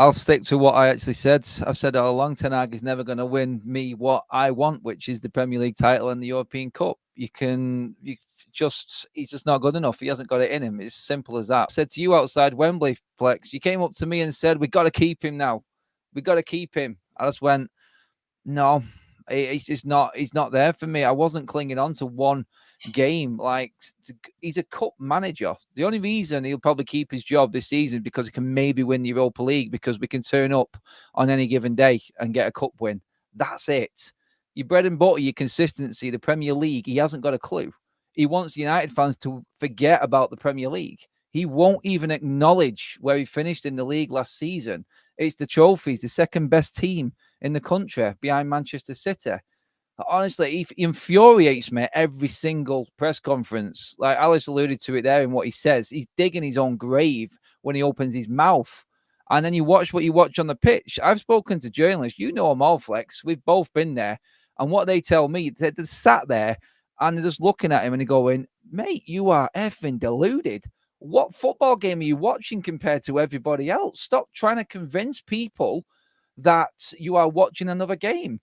I'll stick to what I actually said. I've said all along, Ten Hag is never going to win me what I want, which is the Premier League title and the European Cup. He's just not good enough. He hasn't got it in him. It's simple as that. I said to you outside Wembley, Flex, you came up to me and said, we got to keep him now. We got to keep him. I just went, no, he's not there for me. I wasn't clinging on to one game. He's a cup manager. The only reason he'll probably keep his job this season because he can maybe win the Europa League, because we can turn up on any given day and get a cup win. That's it. Your bread and butter, your consistency, the Premier League, he hasn't got a clue. He wants United fans to forget about the Premier League. He won't even acknowledge where he finished in the league last season. It's the trophies, the second best team in the country behind Manchester City. Honestly, he infuriates me every single press conference. Like Alice alluded to it there in what he says. He's digging his own grave when he opens his mouth. And then you watch what you watch on the pitch. I've spoken to journalists. You know them all, Flex. We've both been there. And what they tell me, they're sat there and they're just looking at him and they're going, mate, you are effing deluded. What football game are you watching compared to everybody else? Stop trying to convince people that you are watching another game.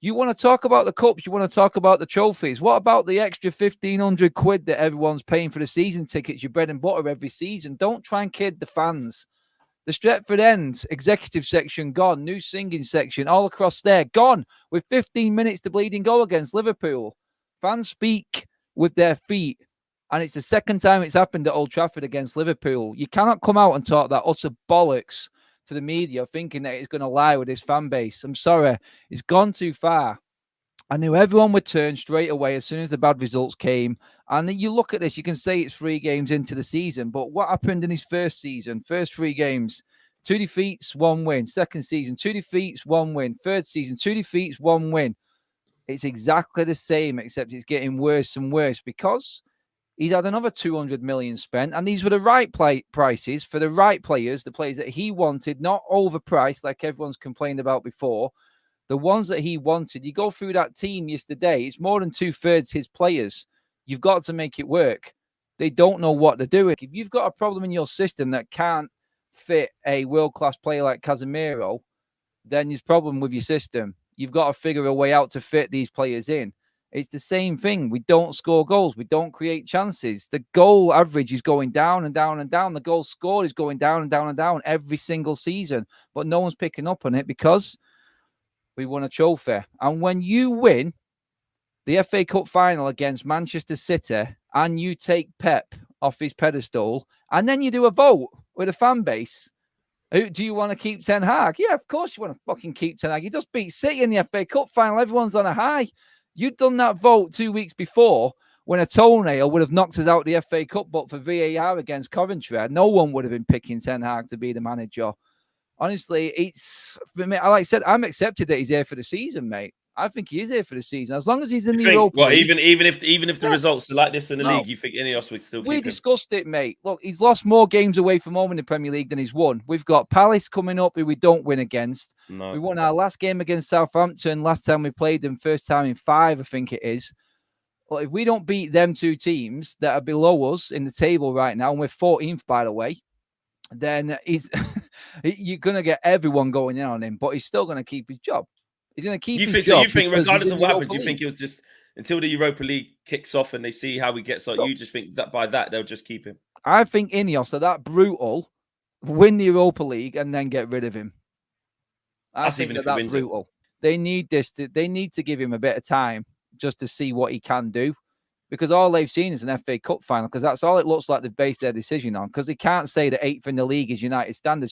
You want to talk about the cups, you want to talk about the trophies. What about the extra 1,500 quid that everyone's paying for the season tickets, your bread and butter every season? Don't try and kid the fans. The Stretford End executive section gone, new singing section all across there gone, with 15 minutes to bleeding go against Liverpool. Fans speak with their feet, and it's the second time it's happened at Old Trafford against Liverpool. You cannot come out and talk that utter bollocks to the media thinking that it's going to lie with his fan base. I'm sorry. It's gone too far. I knew everyone would turn straight away as soon as the bad results came. And you look at this, you can say it's 3 games into the season, but what happened in his first season? First 3 games, 2 defeats, 1 win. Second season, 2 defeats, 1 win. Third season, 2 defeats, 1 win. It's exactly the same, except it's getting worse and worse because he's had another 200 million spent, and these were the right prices for the right players, the players that he wanted, not overpriced like everyone's complained about before. The ones that he wanted. You go through that team yesterday, it's more than 2/3 his players. You've got to make it work. They don't know what they're doing. If you've got a problem in your system that can't fit a world-class player like Casemiro, then there's a problem with your system. You've got to figure a way out to fit these players in. It's the same thing. We don't score goals. We don't create chances. The goal average is going down and down and down. The goals scored is going down and down and down every single season. But no one's picking up on it because we won a trophy. And when you win the FA Cup final against Manchester City and you take Pep off his pedestal and then you do a vote with a fan base, do you want to keep Ten Hag? Yeah, of course you want to fucking keep Ten Hag. You just beat City in the FA Cup final. Everyone's on a high. You'd done that vote 2 weeks before when a toenail would have knocked us out the FA Cup, but for VAR against Coventry, no one would have been picking Ten Hag to be the manager. Honestly, it's for me. Like I said, I'm accepted that he's here for the season, mate. I think he is here for the season as long as he's in the Europa League. Even if the results are like this in the league, you think Ineos would still keep him? We discussed it, mate. Look, he's lost more games away from home in the Premier League than he's won. We've got Palace coming up who we don't win against. No. We won our last game against Southampton last time we played them, first time in 5, I think it is. But if we don't beat them 2 teams that are below us in the table right now, and we're 14th, by the way, then you're going to get everyone going in on him, but he's still going to keep his job. He's going to keep his job. So you think, regardless of what happens, you think it was just until the Europa League kicks off and they see how he gets on, you just think that by that they'll just keep him? I think Ineos are that brutal, win the Europa League and then get rid of him. I think they're that brutal. They need they need to give him a bit of time just to see what he can do. Because all they've seen is an FA Cup final, because that's all it looks like they've based their decision on. Because they can't say that 8th in the league is United standards.